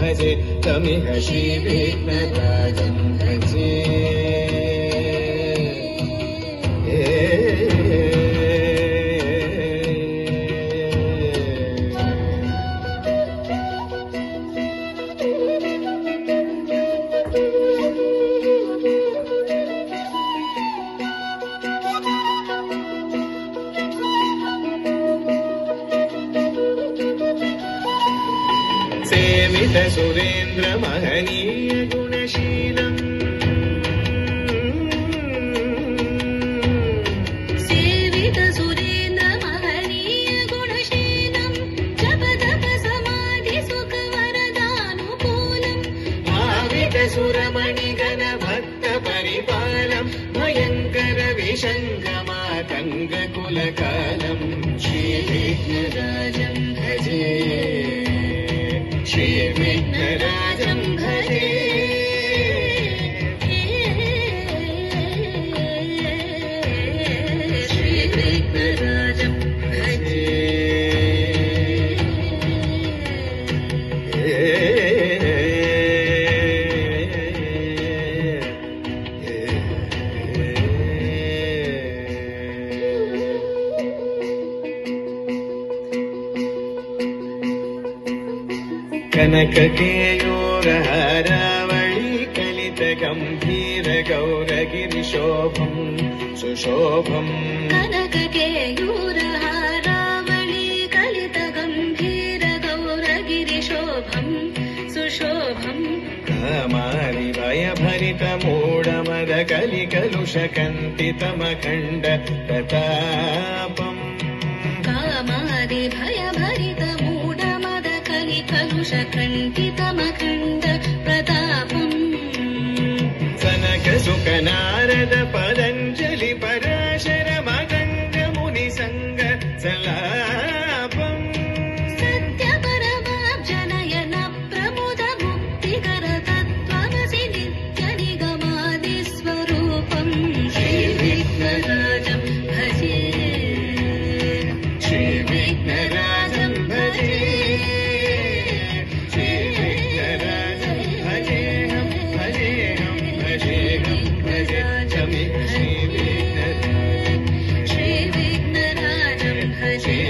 भजे तमिह श्रीविघ्नराजं भजे सेवित सुरेन्द्र महनीय गुणशीलम् सेवित सुरेन्द्र महनीय गुणशीलम् जप तप समाधि सुख वरदानुकूलम् भावित सुरमणिगण भक्त परिपालम् भयङ्कर विशङ्कमातङ्ग कुलकालम् श्रीविघ्नराजं भजे श्रीविघ्नराजं भजे श्रीविघ्नराजं भजे कनक केयूरहारावळी कलित गंभीर गौरगिरिशोभम् सुशोभम् कनक केयूरहारावळी कलित गंभीर गौरगिरिशोभम् सुशोभम् कामारि भयभरित मूढमद कलिकलुषकन्तितमखण्ड प्रतापम् कामादि भयभरित मूढमद कलिकलुषकण्ठितमखण्ड प्रतापम् सनक सुख नारद पतञ्जलि पराशर मदङ्ग मुनि संग सलापम् सत्यपरमाब्जनयन प्रमुद मुक्तिकर तत्त्वमसि नित्य निगमादि स्वरूपम् श्रीविघ्नराजं भजे श्रीविघ्नराजं भजे श्रीविघ्नराजं भजेऽहं भजेऽहं भजेऽहं भजे तमिह श्रीविघ्नराजं श्रीविघ्नराजं भजे